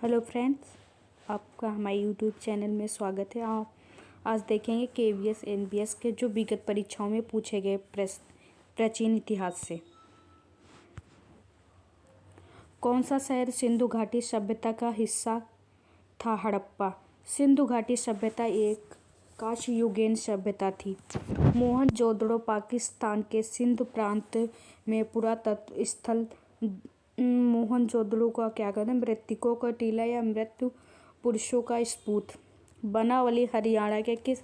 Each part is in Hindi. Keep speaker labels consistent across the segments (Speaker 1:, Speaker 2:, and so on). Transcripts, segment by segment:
Speaker 1: हेलो फ्रेंड्स, आपका हमारे यूट्यूब चैनल में स्वागत है। आप आज देखेंगे केवीएस एनबीएस के जो विगत परीक्षाओं में पूछे गए प्रश्न प्राचीन इतिहास से। कौन सा शहर सिंधु घाटी सभ्यता का हिस्सा था? हड़प्पा। सिंधु घाटी सभ्यता एक कांस्ययुगीन सभ्यता थी। मोहनजोदड़ो पाकिस्तान के सिंध प्रांत में पुरातत्व स्थल मोहनजोदड़ो का क्या कहते हैं, मृतकों का टीला या मृत्यु पुरुषों का स्पूत। बनावली हरियाणा के किस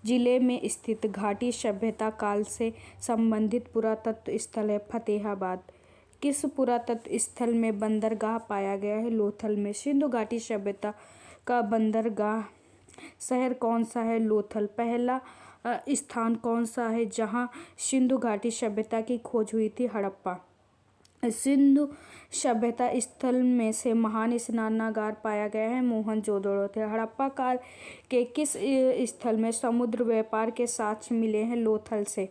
Speaker 1: जिले में स्थित घाटी सभ्यता काल से संबंधित पुरातत्व स्थल है? फतेहाबाद। किस पुरातत्व स्थल में बंदरगाह पाया गया है? लोथल में। सिंधु घाटी सभ्यता का बंदरगाह शहर कौन सा है? लोथल। पहला स्थान कौन सा है जहां सिंधु घाटी सभ्यता की खोज हुई थी? हड़प्पा। सिंधु सभ्यता स्थल में से महान स्नानागार पाया गया है? मोहनजोदड़ो थे। हड़प्पा काल के किस स्थल में समुद्र व्यापार के साक्ष्य मिले हैं? लोथल से।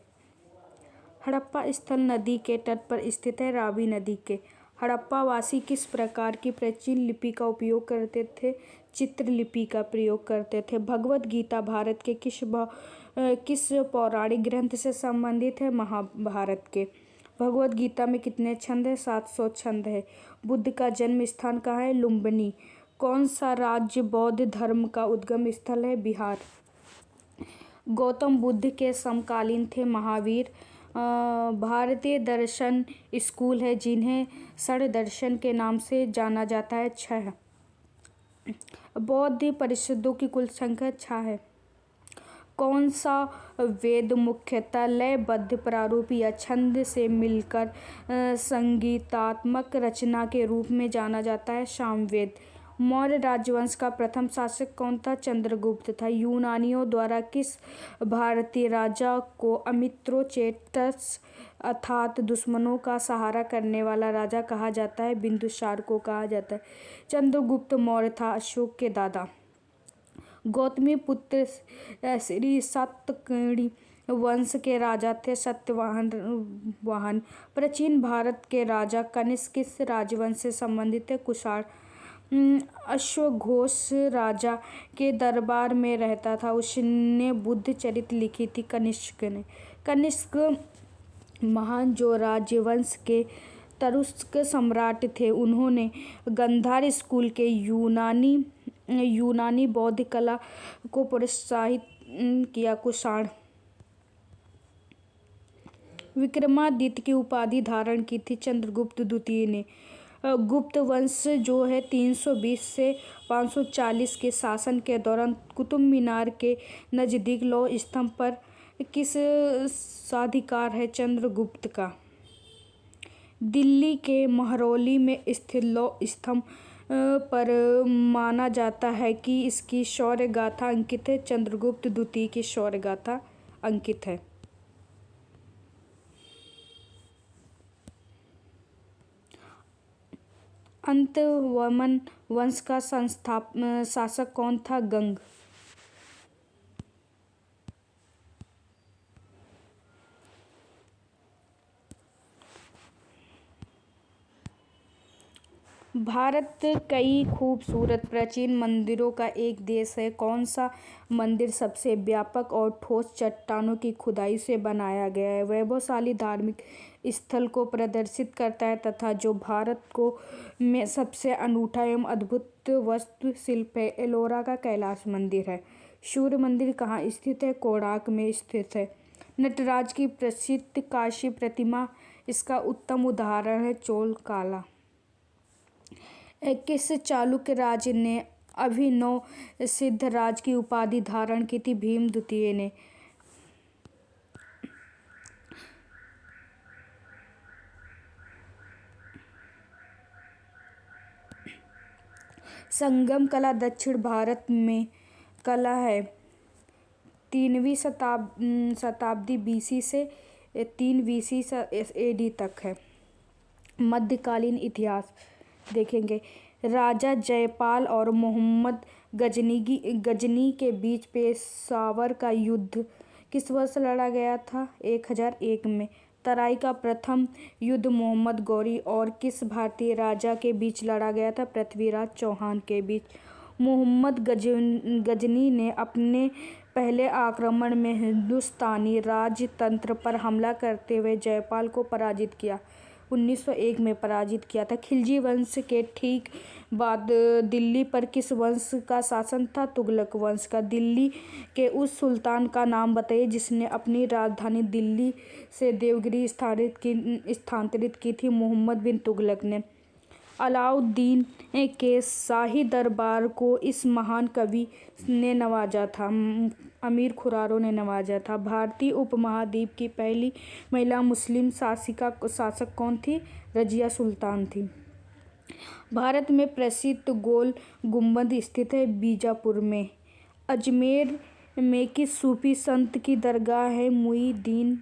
Speaker 1: हड़प्पा स्थल नदी के तट पर स्थित है? रावी नदी के। हड़प्पा वासी किस प्रकार की प्राचीन लिपि का उपयोग करते थे? चित्रलिपि का प्रयोग करते थे। भगवद गीता भारत के किस पौराणिक ग्रंथ से संबंधित है? महाभारत के। भगवद गीता में कितने छंद है? 700 छंद है। बुद्ध का जन्म स्थान कहाँ है? लुम्बिनी। कौन सा राज्य बौद्ध धर्म का उद्गम स्थल है? बिहार। गौतम बुद्ध के समकालीन थे? महावीर। भारतीय दर्शन स्कूल है जिन्हें षड दर्शन के नाम से जाना जाता है? 6। बौद्ध परिषदों की कुल संख्या 6 है। कौन सा वेद मुख्यतः लयबद्ध प्रारूप या छंद से मिलकर संगीतात्मक रचना के रूप में जाना जाता है? सामवेद। मौर्य राजवंश का प्रथम शासक कौन था? चंद्रगुप्त था। यूनानियों द्वारा किस भारतीय राजा को अमित्रोचेटस अर्थात दुश्मनों का सहारा करने वाला राजा कहा जाता है? बिंदुसार को कहा जाता है। चंद्रगुप्त मौर्य था अशोक के दादा। गौतमी पुत्र श्री सातकर्णी वंश के राजा थे सत्यवाहन। प्राचीन भारत के राजा कनिष्क किस राजवंश से संबंधित है? कुषाण। अश्वघोष राजा के दरबार में रहता था, उसने बुद्ध चरित्र लिखी थी कनिष्क ने। कनिष्क महान जो राजवंश के तुरुष्क सम्राट थे, उन्होंने गांधार स्कूल के यूनानी बौद्ध कला को प्रोत्साहित किया। कुषाण। विक्रमादित्य की उपाधि धारण की थी चंद्रगुप्त द्वितीय ने। गुप्त वंश जो है 320 से 540 के शासन के दौरान कुतुब मीनार के नजदीक लौह स्तंभ पर किस साधिकार है? चंद्रगुप्त का। दिल्ली के महरौली में स्थित लौह स्तंभ पर माना जाता है कि इसकी शौर्य गाथा अंकित है? चंद्रगुप्त द्वितीय की शौर्य गाथा अंकित है। अंतवर्मन वंश का शासक कौन था? गंग। भारत कई खूबसूरत प्राचीन मंदिरों का एक देश है। कौन सा मंदिर सबसे व्यापक और ठोस चट्टानों की खुदाई से बनाया गया है? वैभवशाली धार्मिक स्थल को प्रदर्शित करता है तथा जो भारत को में सबसे अनूठा एवं अद्भुत वास्तुशिल्प है? एलोरा का कैलाश मंदिर है। सूर्य मंदिर कहाँ स्थित है? कोणार्क में स्थित है। नटराज की प्रसिद्ध कांस्य प्रतिमा इसका उत्तम उदाहरण है? चोल काला। किस चालुक्य राज ने अभिनव सिद्धराज की उपाधि धारण की थी? भीम द्वितीय ने। संगम कला दक्षिण भारत में कला है। 3वीं शताब्दी बीसी से 3 बीसी एडी तक है। मध्यकालीन इतिहास देखेंगे। राजा जयपाल और मोहम्मद गजनी के बीच पेशावर का युद्ध किस वर्ष लड़ा गया था? 1001 में। तराई का प्रथम युद्ध मोहम्मद गौरी और किस भारतीय राजा के बीच लड़ा गया था? पृथ्वीराज चौहान के बीच। मोहम्मद गजनी ने अपने पहले आक्रमण में हिंदुस्तानी राजतंत्र पर हमला करते हुए जयपाल को पराजित किया। 1901 में पराजित किया था। खिलजी वंश के ठीक बाद दिल्ली पर किस वंश का शासन था? तुगलक वंश का। दिल्ली के उस सुल्तान का नाम बताइए जिसने अपनी राजधानी दिल्ली से देवगिरी स्थानांतरित की थी? मोहम्मद बिन तुगलक ने। अलाउद्दीन के शाही दरबार को इस महान कवि ने नवाजा था? अमीर खुरारो ने नवाजा था। भारतीय उपमहाद्वीप की पहली महिला मुस्लिम शासक कौन थी? रजिया सुल्तान थी। भारत में प्रसिद्ध गोल गुंबद स्थित है बीजापुर में। अजमेर में किस सूफी संत की दरगाह है? मुईदीन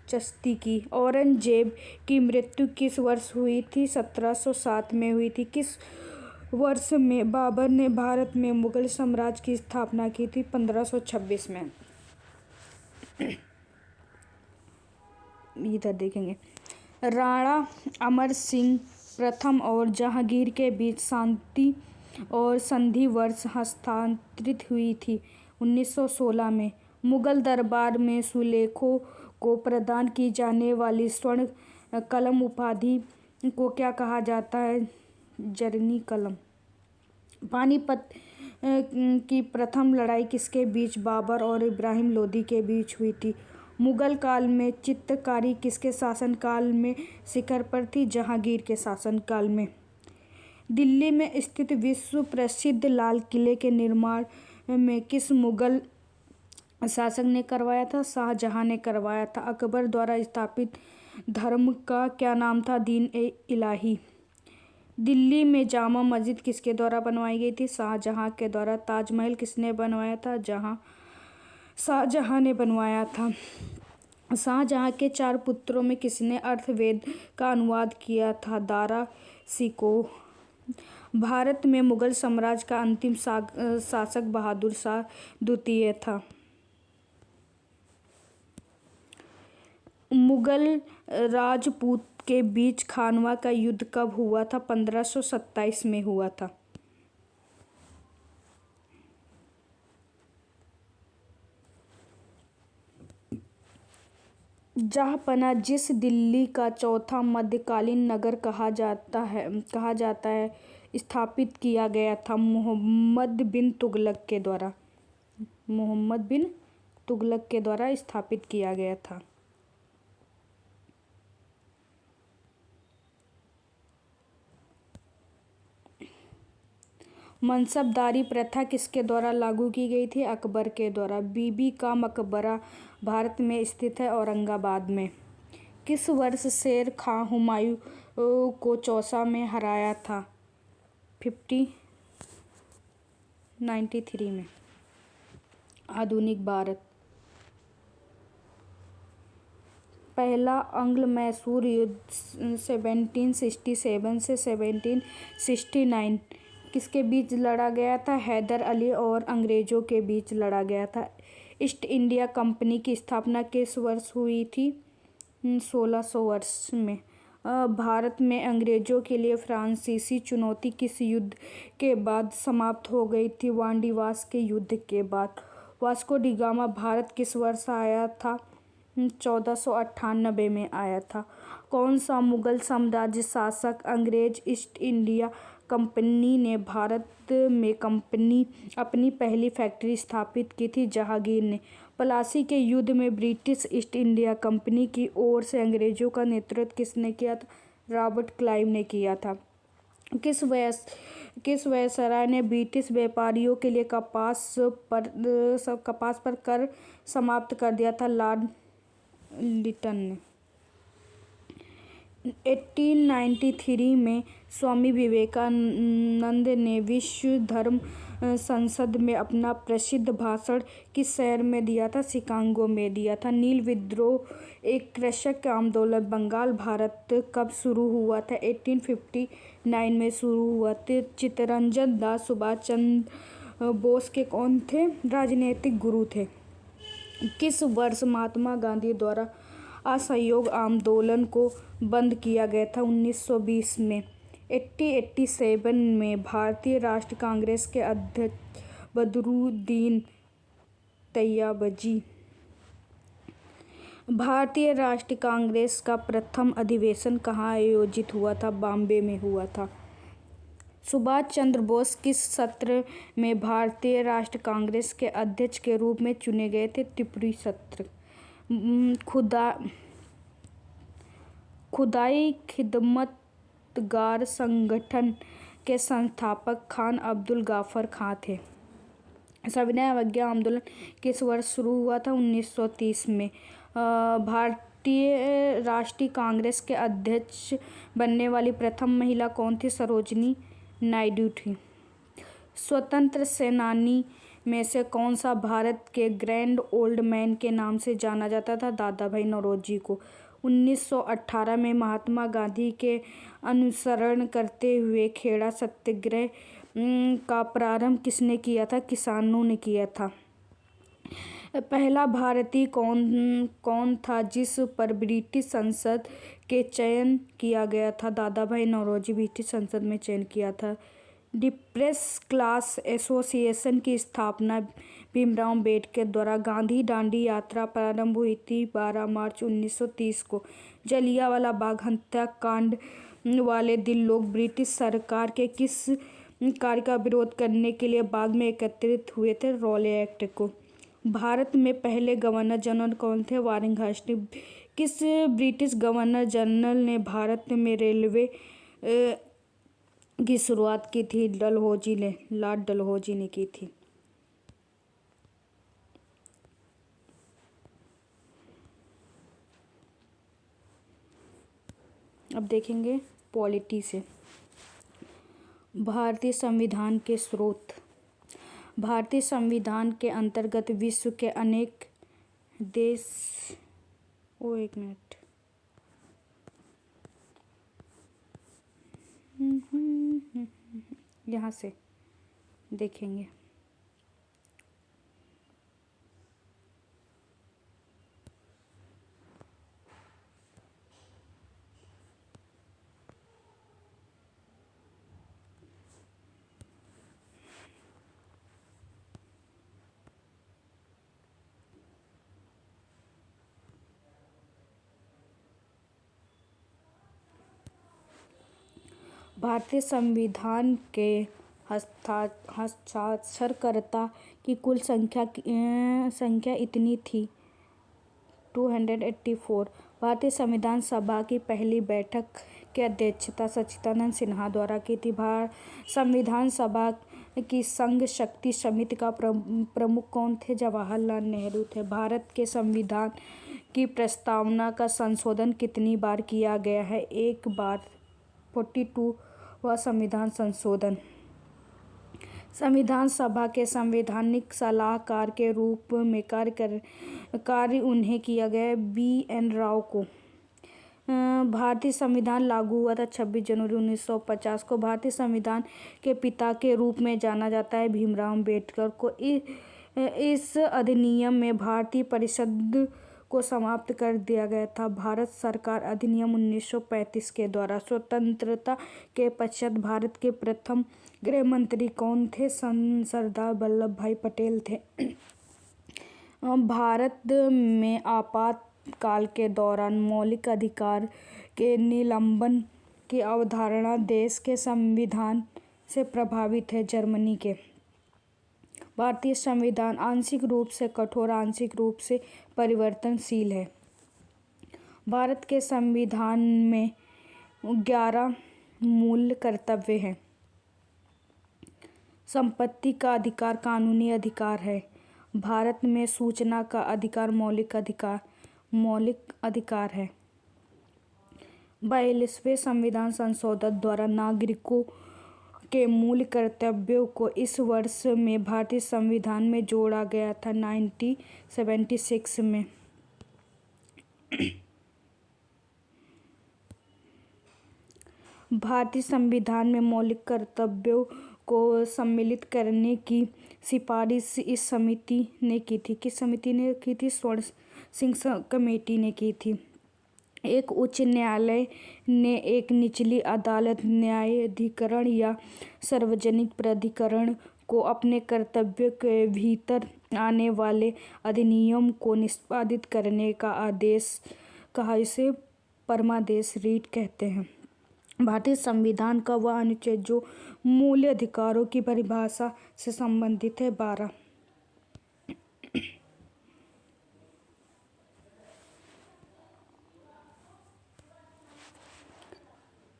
Speaker 1: चिश्ती की। औरंगजेब की मृत्यु किस वर्ष हुई थी? 1707 में हुई थी। किस वर्ष में बाबर ने भारत में मुगल साम्राज्य की स्थापना की थी? 1526 में। इधर देखेंगे। राणा अमर सिंह प्रथम और जहांगीर के बीच शांति और संधि वर्ष हस्तांतरित हुई थी? 1916 में। मुगल दरबार में सुलेखों को प्रदान की जाने वाली स्वर्ण कलम उपाधि को क्या कहा जाता है? जरनी कलम। पानीपत की प्रथम लड़ाई किसके बीच बाबर और इब्राहिम लोदी के बीच हुई थी? मुगल काल में चित्रकारी किसके शासनकाल में शिखर पर थी? जहांगीर के शासनकाल में। दिल्ली में स्थित विश्व प्रसिद्ध लाल किले के निर्माण में किस मुगल शासक ने करवाया था? शाहजहां ने करवाया था। अकबर द्वारा स्थापित धर्म का क्या नाम था? दीन-ए-इलाही। दिल्ली में जामा मस्जिद किसके द्वारा बनवाई गई थी? शाहजहां के द्वारा। ताजमहल किसने बनवाया था? शाहजहां ने बनवाया था। शाहजहां के 4 पुत्रों में किसने अर्थवेद का अनुवाद किया था? दारा शिकोह। भारत में मुगल साम्राज्य का अंतिम शासक बहादुर शाह द्वितीय था। मुगल राजपूत के बीच खानवा का युद्ध कब हुआ था? 1527 में हुआ था। जहांपना जिस दिल्ली का चौथा मध्यकालीन नगर कहा जाता है स्थापित किया गया था? मोहम्मद बिन तुगलक के द्वारा। मोहम्मद बिन तुगलक के द्वारा स्थापित किया गया था। मनसबदारी प्रथा किसके द्वारा लागू की गई थी? अकबर के द्वारा। बीबी का मकबरा भारत में स्थित है औरंगाबाद में। किस वर्ष शेर खां हुमायूं को चौसा में हराया था? 1593 में। आधुनिक भारत। पहला अंग्ल मैसूर युद्ध 1767 से 1769 किसके बीच लड़ा गया था? हैदर अली और अंग्रेजों के बीच लड़ा गया था। ईस्ट इंडिया कंपनी की स्थापना किस वर्ष हुई थी? 1600 वर्ष में। भारत में अंग्रेजों के लिए फ्रांसीसी चुनौती किस युद्ध के बाद समाप्त हो गई थी? वांडीवास के युद्ध के बाद। वास्को डी गामा भारत किस वर्ष आया था? 1498 में आया था। कौन सा मुगल साम्राज्य शासक अंग्रेज ईस्ट इंडिया कंपनी ने भारत में अपनी पहली फैक्ट्री स्थापित की थी? जहांगीर ने। प्लासी के युद्ध में ब्रिटिश ईस्ट इंडिया कंपनी की ओर से अंग्रेजों का नेतृत्व किसने किया था? रॉबर्ट क्लाइव ने किया था। किस वायसराय ने ब्रिटिश व्यापारियों के लिए कपास पर कर समाप्त कर दिया था? लॉर्ड लिटन ने। 1893 में स्वामी विवेकानंद ने विश्व धर्म संसद में अपना प्रसिद्ध भाषण किस शहर में दिया था? शिकागो में दिया था। नील विद्रोह एक कृषक आंदोलन बंगाल भारत कब शुरू हुआ था? 1859 में शुरू हुआ था। चित्तरंजन दास सुभाष चंद्र बोस के कौन थे? राजनीतिक गुरु थे। किस वर्ष महात्मा गांधी द्वारा असहयोग आंदोलन को बंद किया गया था। 1920 में 1887 में भारतीय राष्ट्रीय कांग्रेस के अध्यक्ष बदरुद्दीन तैयबजी। भारतीय राष्ट्रीय कांग्रेस का प्रथम अधिवेशन कहाँ आयोजित हुआ था? बॉम्बे में हुआ था। सुभाष चंद्र बोस किस सत्र में भारतीय राष्ट्रीय कांग्रेस के अध्यक्ष के रूप में चुने गए थे? त्रिपुरी सत्र। खुदाई खिदमतगार संगठन के संस्थापक खान अब्दुल गाफर खां थे। सविनय अवज्ञा आंदोलन किस वर्ष शुरू हुआ था? 1930 में। भारतीय राष्ट्रीय कांग्रेस के अध्यक्ष बनने वाली प्रथम महिला कौन थी? सरोजिनी नायडू थी। स्वतंत्र सेनानी में से कौन सा भारत के ग्रैंड ओल्ड मैन के नाम से जाना जाता था? दादा भाई नौरोजी को। 1918 में महात्मा गांधी के अनुसरण करते हुए खेड़ा सत्याग्रह का प्रारंभ किसने किया था? किसानों ने किया था। पहला भारतीय कौन था जिस पर ब्रिटिश संसद के चयन किया गया था? दादा भाई नौरोजी ब्रिटिश संसद में चयन किया था। डिप्रेस क्लास एसोसिएशन की स्थापना भीमराव अम्बेडकर द्वारा। गांधी दांडी यात्रा प्रारंभ हुई थी 12 मार्च 1930 को। जलियांवाला बाग हत्याकांड वाले दिन लोग ब्रिटिश सरकार के किस कार्य का विरोध करने के लिए बाग में एकत्रित हुए थे? रॉले एक्ट को। भारत में पहले गवर्नर जनरल कौन थे? Warren Hastings. किस ब्रिटिश गवर्नर जनरल ने भारत में रेलवे की शुरुआत की थी? लॉर्ड डलहौजी ने की थी। अब देखेंगे पॉलिटी से। भारतीय संविधान के स्रोत। भारतीय संविधान के अंतर्गत विश्व के अनेक देश एक मिनट यहाँ से देखेंगे। भारतीय संविधान के हस्ताक्षरकर्ता की कुल संख्या इतनी थी 284। भारतीय संविधान सभा की पहली बैठक की अध्यक्षता सच्चिदानंद सिन्हा द्वारा की थी। संविधान सभा की संघ शक्ति समिति का प्रमुख कौन थे? जवाहरलाल नेहरू थे। भारत के संविधान की प्रस्तावना का संशोधन कितनी बार किया गया है? एक बार। 42वां संविधान संशोधन। संविधान सभा के संवैधानिक सलाहकार के रूप में कार्य उन्हें किया गया। BN राव को। भारतीय संविधान लागू हुआ था 26 जनवरी 1950 को। भारतीय संविधान के पिता के रूप में जाना जाता है भीमराव अम्बेडकर को। इस अधिनियम में भारतीय परिषद को समाप्त कर दिया गया था। भारत सरकार अधिनियम 1935 के द्वारा। स्वतंत्रता के पश्चात भारत के प्रथम गृह मंत्री कौन थे? सरदार वल्लभ भाई पटेल थे। भारत में आपातकाल के दौरान मौलिक अधिकार के निलंबन की अवधारणा देश के संविधान से प्रभावित है। जर्मनी के। भारतीय संविधान आंशिक रूप से कठोर, आंशिक रूप से परिवर्तनशील है। भारत के संविधान में 11 मूल कर्तव्य हैं। संपत्ति का अधिकार कानूनी अधिकार है। भारत में सूचना का अधिकार मौलिक अधिकार है। 42वें संविधान संशोधन द्वारा नागरिकों के मूल कर्तव्यों को इस वर्ष में भारतीय संविधान में जोड़ा गया था 1976 में। भारतीय संविधान में मौलिक कर्तव्यों को सम्मिलित करने की सिफारिश इस समिति ने की थी। किस समिति ने की थी? स्वर्ण सिंह कमेटी ने की थी। एक उच्च न्यायालय ने एक निचली अदालत, न्यायाधिकरण या सार्वजनिक प्राधिकरण को अपने कर्तव्य के भीतर आने वाले अधिनियम को निष्पादित करने का आदेश कहा। इसे परमादेश रीट कहते हैं। भारतीय संविधान का वह अनुच्छेद जो मूल अधिकारों की परिभाषा से संबंधित है। 12।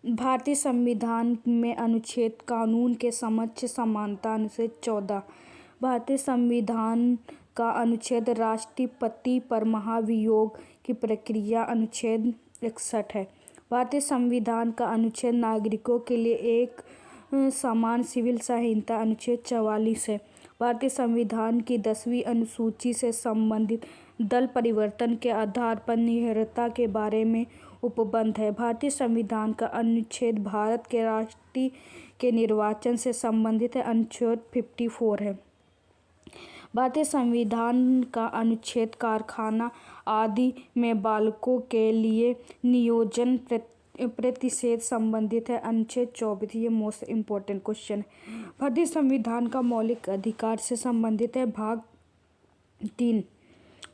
Speaker 1: भारतीय संविधान में अनुच्छेद कानून के समक्ष समानता। अनुच्छेद 14। भारतीय संविधान का अनुच्छेद राष्ट्रपति पर महाभियोग की प्रक्रिया। अनुच्छेद 61 है। भारतीय संविधान का अनुच्छेद नागरिकों के लिए एक समान सिविल संहिता। अनुच्छेद 44 है। भारतीय संविधान की 10वीं अनुसूची से संबंधित दल परिवर्तन के आधार पर निहिरता के बारे में उपबंध है। भारतीय संविधान का अनुच्छेद भारत के राष्ट्रपति के निर्वाचन से संबंधित है। अनुच्छेद 54 है। भारतीय संविधान का अनुच्छेद कारखाना आदि में बालकों के लिए नियोजन प्रतिषेध संबंधित है। अनुच्छेद 24। ये मोस्ट इम्पोर्टेंट क्वेश्चन है। भारतीय संविधान का मौलिक अधिकार से संबंधित है। भाग 3।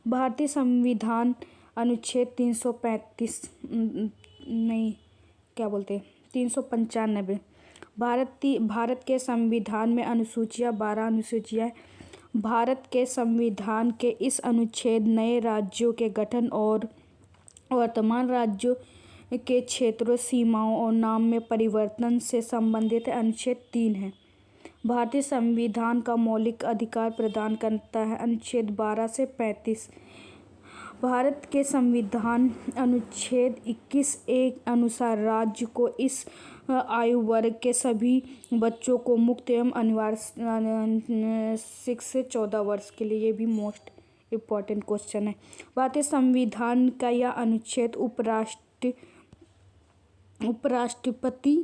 Speaker 1: भारतीय संविधान अनुच्छेद 395। भारत के संविधान में अनुसूचियाँ 12 अनुसूचियाँ हैं। भारत के संविधान के इस अनुच्छेद नए राज्यों के गठन और वर्तमान राज्यों के क्षेत्रों, सीमाओं और नाम में परिवर्तन से संबंधित है। अनुच्छेद 3 है। भारतीय संविधान का मौलिक अधिकार प्रदान करता है। अनुच्छेद 12 से 35। भारत के संविधान अनुच्छेद 21 अनुसार राज्य को इस आयु वर्ग के सभी बच्चों को मुफ्त एवं अनिवार्य 6 से 14 वर्ष के लिए। ये भी मोस्ट इम्पॉर्टेंट क्वेश्चन है। भारतीय संविधान का यह अनुच्छेद उपराष्ट्रपति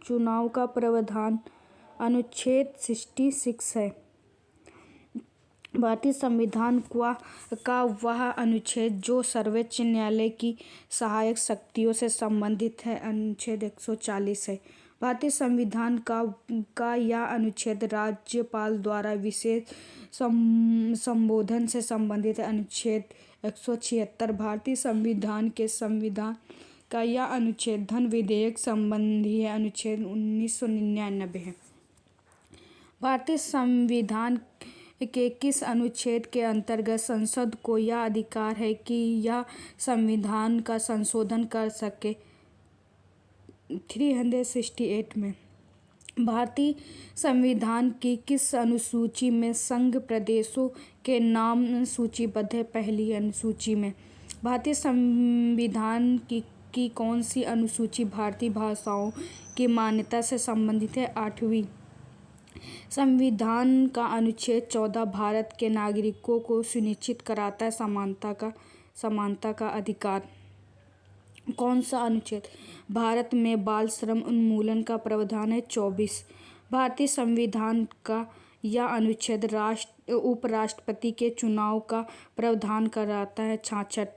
Speaker 1: चुनाव का प्रावधान। अनुच्छेद 66 है। भारतीय संविधान का वह अनुच्छेद जो सर्वोच्च न्यायालय की सहायक शक्तियों से संबंधित है। अनुच्छेद 140 है। भारतीय संविधान का यह अनुच्छेद राज्यपाल द्वारा विशेष संबोधन से संबंधित है। अनुच्छेद 176। भारतीय संविधान का यह अनुच्छेद धन विधेयक संबंधी है। अनुच्छेद 1999 है। भारतीय संविधान के किस अनुच्छेद के अंतर्गत संसद को यह अधिकार है कि यह संविधान का संशोधन कर सके। 368 में। भारतीय संविधान की किस अनुसूची में संघ प्रदेशों के नाम सूचीबद्ध है। पहली अनुसूची में। भारतीय संविधान की कौन सी अनुसूची भारतीय भाषाओं की मान्यता से संबंधित है। 8वीं। संविधान का अनुच्छेद 14 भारत के नागरिकों को सुनिश्चित कराता है समानता का अधिकार। कौन सा अनुच्छेद। भारत में बाल श्रम उन्मूलन का प्रावधान है। 24। भारतीय संविधान का यह अनुच्छेद उपराष्ट्रपति के चुनाव का प्रावधान कराता है। 66।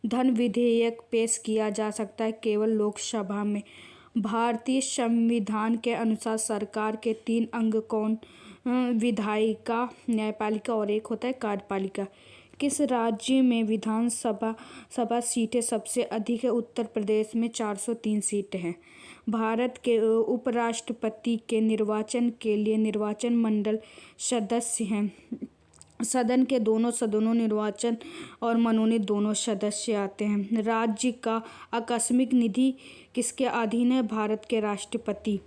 Speaker 1: धन विधेयक पेश किया जा सकता है केवल लोकसभा में। भारतीय संविधान के अनुसार सरकार के 3 अंग कौन विधायिका, न्यायपालिका और एक होता है कार्यपालिका। किस राज्य में विधानसभा सीटें सबसे अधिक है। उत्तर प्रदेश में 403 सीटें हैं। भारत के उपराष्ट्रपति के निर्वाचन के लिए निर्वाचन मंडल सदस्य हैं। सदन के दोनों सदनों निर्वाचन और मनोनीत दोनों सदस्य आते हैं। राज्य का आकस्मिक निधि किसके अधीन है। भारत के राष्ट्रपति।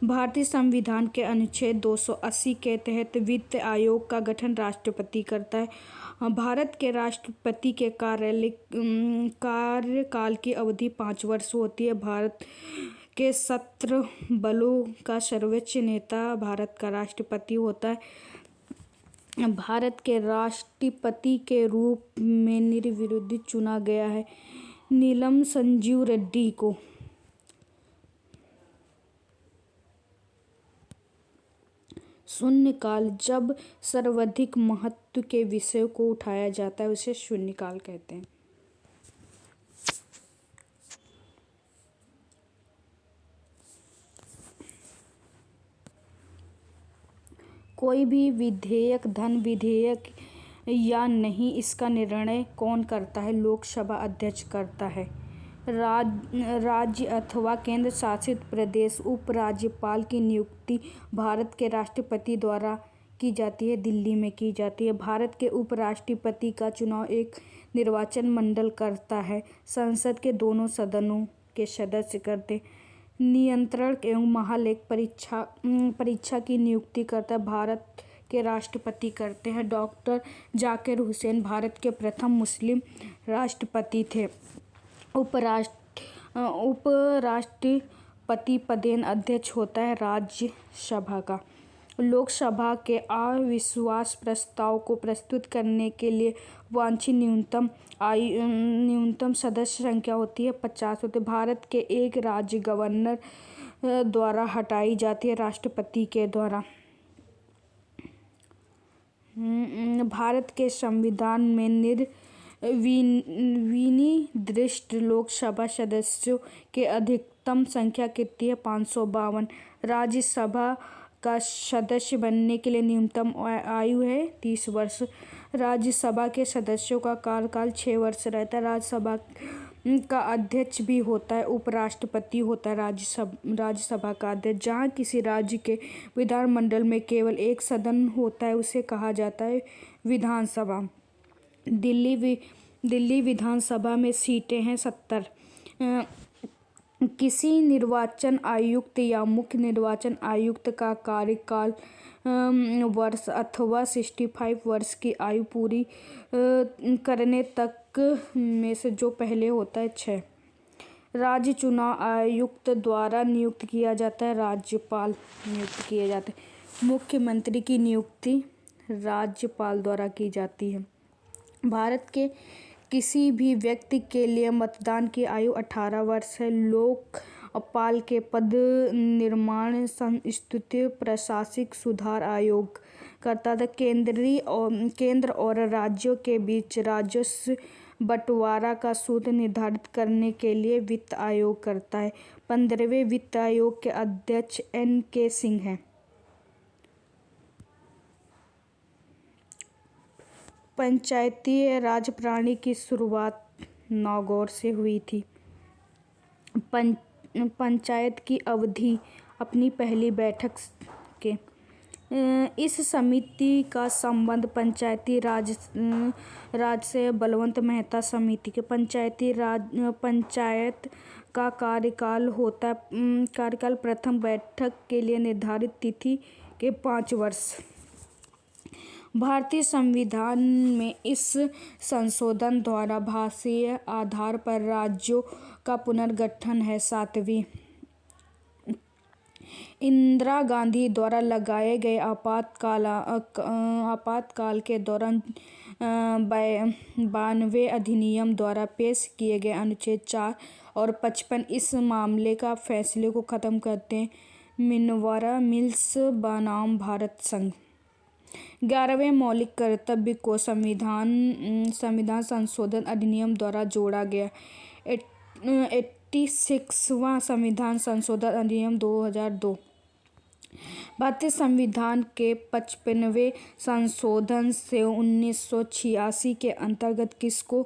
Speaker 1: भारतीय संविधान के अनुच्छेद 280 के तहत वित्त आयोग का गठन राष्ट्रपति करता है। भारत के राष्ट्रपति के कार्यकाल की अवधि 5 वर्ष होती है। भारत के सशस्त्र बलों का सर्वोच्च नेता भारत का राष्ट्रपति होता है। भारत के राष्ट्रपति के रूप में निर्विरोध चुना गया है नीलम संजीव रेड्डी को। शून्यकाल जब सर्वाधिक महत्व के विषय को उठाया जाता है उसे शून्यकाल कहते हैं। कोई भी विधेयक धन विधेयक या नहीं, इसका निर्णय कौन करता है? लोकसभा अध्यक्ष करता है। राज्य अथवा केंद्र शासित प्रदेश उपराज्यपाल की नियुक्ति भारत के राष्ट्रपति द्वारा की जाती है, दिल्ली में की जाती है। भारत के उपराष्ट्रपति का चुनाव एक निर्वाचन मंडल करता है। संसद के दोनों सदनों के सदस्य करते। नियंत्रक एवं महालेख परीक्षा की नियुक्ति करता है भारत के राष्ट्रपति करते हैं। डॉक्टर जाकिर हुसैन भारत के प्रथम मुस्लिम राष्ट्रपति थे। उपराष्ट्रपति पदेन अध्यक्ष होता है राज्यसभा का। लोकसभा के अविश्वास प्रस्ताव को प्रस्तुत करने के लिए वांछित न्यूनतम सदस्य संख्या होती है 50 होते। भारत के एक राज्य गवर्नर द्वारा हटाई जाती है राष्ट्रपति के द्वारा। भारत के संविधान में विनिर्दिष्ट लोकसभा सदस्यों की अधिकतम संख्या कितनी है? 552। राज्यसभा का सदस्य बनने के लिए न्यूनतम आयु है 30 वर्ष। राज्यसभा के सदस्यों का कार्यकाल 6 वर्ष रहता है। राज्यसभा का अध्यक्ष भी होता है, उपराष्ट्रपति होता है राज्यसभा का अध्यक्ष। जहाँ किसी राज्य के विधानमंडल में केवल एक सदन होता है उसे कहा जाता है विधानसभा। दिल्ली विधानसभा में सीटें हैं 70। किसी निर्वाचन आयुक्त या मुख्य निर्वाचन आयुक्त का कार्यकाल वर्ष अथवा 65 वर्ष की आयु पूरी करने तक में से जो पहले होता है 6। राज्य चुनाव आयुक्त द्वारा नियुक्त किया जाता है, राज्यपाल नियुक्त किए जाते हैं। मुख्यमंत्री की नियुक्ति राज्यपाल द्वारा की जाती है। भारत के किसी भी व्यक्ति के लिए मतदान की आयु 18 वर्ष है। लोकपाल के पद निर्माण संस्तुति प्रशासनिक सुधार आयोग करता था। केंद्र और राज्यों के बीच राजस्व बंटवारा का सूत्र निर्धारित करने के लिए वित्त आयोग करता है। 15वें वित्त आयोग के अध्यक्ष N.K. सिंह हैं। पंचायती राज प्रणाली की शुरुआत नागौर से हुई थी। पंचायत की अवधि अपनी पहली बैठक के इस समिति का संबंध पंचायती राज से बलवंत मेहता समिति के पंचायत का कार्यकाल प्रथम बैठक के लिए निर्धारित तिथि के 5 वर्ष। भारतीय संविधान में इस संशोधन द्वारा भाषीय आधार पर राज्यों का पुनर्गठन है। 7वीं इंदिरा गांधी द्वारा लगाए गए आपातकाल के दौरान 92वें अधिनियम द्वारा पेश किए गए अनुच्छेद 4 और 55 इस मामले का फैसले को खत्म करते हैं। मिनर्वा मिल्स बनाम भारत संघ। 11वें मौलिक कर्तव्य को संविधान संशोधन अधिनियम द्वारा जोड़ा गया। 86वां संविधान संशोधन अधिनियम 2002। भारतीय संविधान के 55वें संशोधन से 1986 के अंतर्गत किसको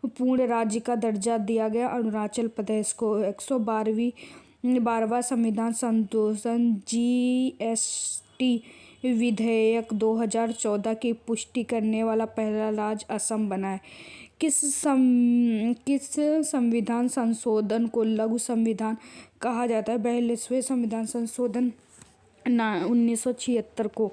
Speaker 1: पूर्ण राज्य का दर्जा दिया गया? अरुणाचल प्रदेश को। 112वां संविधान संशोधन GST विधेयक 2014 की पुष्टि करने वाला पहला राज्य असम बना है। किस संविधान संशोधन को लघु संविधान कहा जाता है? 42वें संविधान संशोधन 1976 को।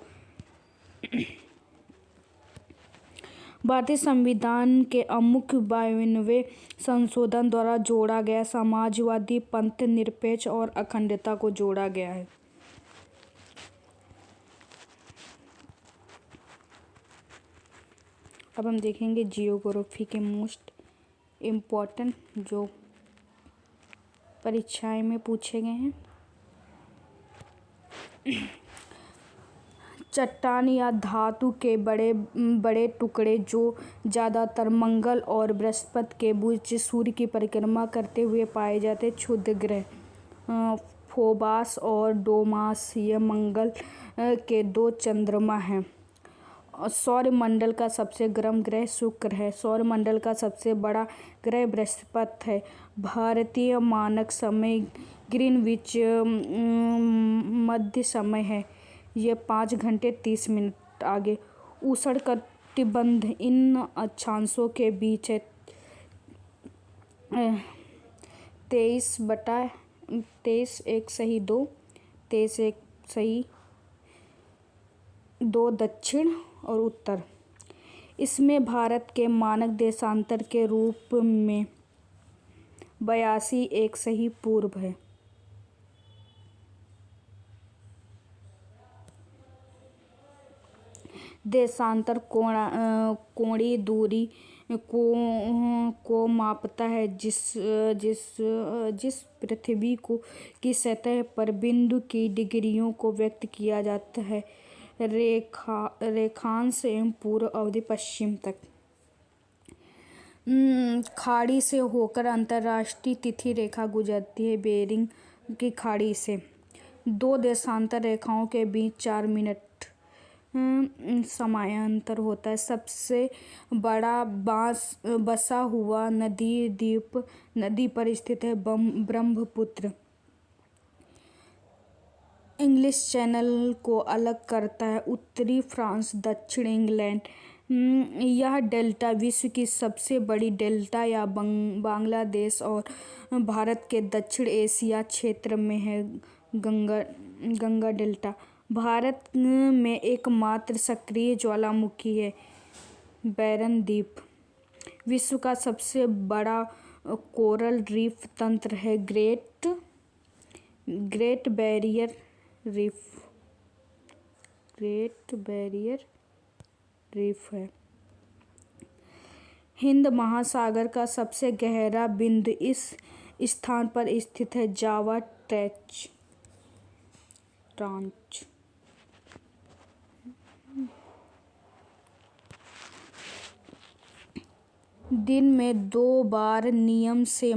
Speaker 1: भारतीय संविधान के अमुख्य 52वें संशोधन द्वारा जोड़ा गया समाजवादी पंथ निरपेक्ष और अखंडता को जोड़ा गया है। अब हम देखेंगे जियोग्राफी के मोस्ट इम्पॉर्टेंट जो परीक्षाएं में पूछे गए हैं। चट्टान या धातु के बड़े बड़े टुकड़े जो ज़्यादातर मंगल और बृहस्पति के बीच सूर्य की परिक्रमा करते हुए पाए जाते हैं। क्षुद्र ग्रह फोबास और डोमास ये मंगल के 2 चंद्रमा हैं। सौरमंडल का सबसे गर्म ग्रह शुक्र है। सौरमंडल का सबसे बड़ा ग्रह बृहस्पति है। भारतीय मानक समय ग्रीनविच मध्य समय है। ये 5 घंटे 30 मिनट आगे। उष्णकटिबंध इन अक्षांशों के बीच है। 23/1/2 दक्षिण और उत्तर। इसमें भारत के मानक देशांतर के रूप में 82 पूर्व है। देशांतर कोणीय दूरी को मापता है जिस पृथ्वी की सतह पर बिंदु की डिग्रियों को व्यक्त किया जाता है रेखांश एवं पूर्व अवधि पश्चिम तक। खाड़ी से होकर अंतर्राष्ट्रीय तिथि रेखा गुजरती है। बेरिंग की खाड़ी से 2 देशांतर रेखाओं के बीच 4 मिनट समयांतर होता है। सबसे बड़ा बसा हुआ द्वीप नदी पर स्थित है ब्रह्मपुत्र। इंग्लिश चैनल को अलग करता है उत्तरी फ्रांस दक्षिण इंग्लैंड। यह डेल्टा विश्व की सबसे बड़ी डेल्टा या बांग्लादेश और भारत के दक्षिण एशिया क्षेत्र में है। गंगा डेल्टा भारत में एकमात्र सक्रिय ज्वालामुखी है। बैरन द्वीप विश्व का सबसे बड़ा कोरल रीफ तंत्र है। ग्रेट बैरियर रीफ है। हिंद महासागर का सबसे गहरा बिंदु इस स्थान पर स्थित है। जावा ट्रांच दिन में 2 बार नियम से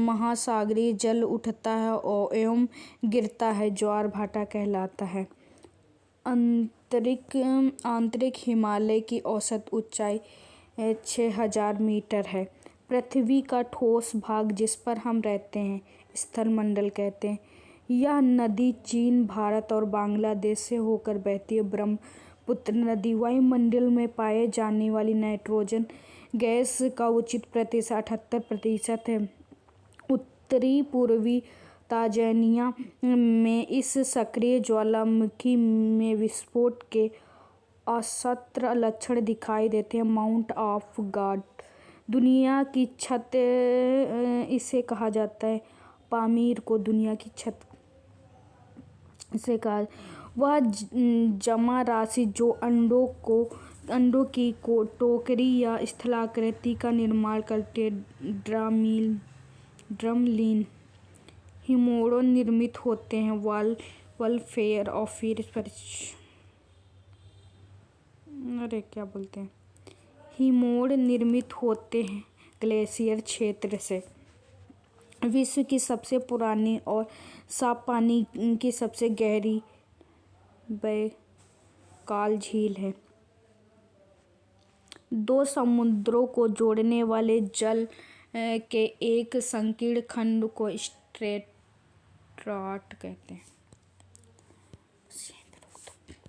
Speaker 1: महासागरीय जल उठता है एवं गिरता है। ज्वार भाटा कहलाता है। आंतरिक हिमालय की औसत ऊंचाई 6000 मीटर है। पृथ्वी का ठोस भाग जिस पर हम रहते हैं स्थलमंडल कहते हैं। यह नदी चीन भारत और बांग्लादेश से होकर बहती है। ब्रह्मपुत्र नदी वायुमंडल में पाए जाने वाली नाइट्रोजन गैस का उचित प्रतिशत 78% है। उत्तरी पूर्वी तांजानिया में इस सक्रिय ज्वालामुखी में विस्फोट के असहनीय लक्षण दिखाई देते हैं। माउंट ऑफ गॉड दुनिया की छत इसे कहा जाता है। पामीर को दुनिया की छत से कहा। वह जमा राशि जो अंडों की टोकरी या स्थलाकृति का निर्माण करते ड्रमलीन हिमोड़ निर्मित होते हैं। वालफेयर हिमोड़ निर्मित होते हैं ग्लेशियर क्षेत्र से। विश्व की सबसे पुरानी और साफ पानी की सबसे गहरी बैकाल झील है। 2 समुद्रों को जोड़ने वाले जल के एक संकीर्ण खंड को स्ट्रेट कहते हैं।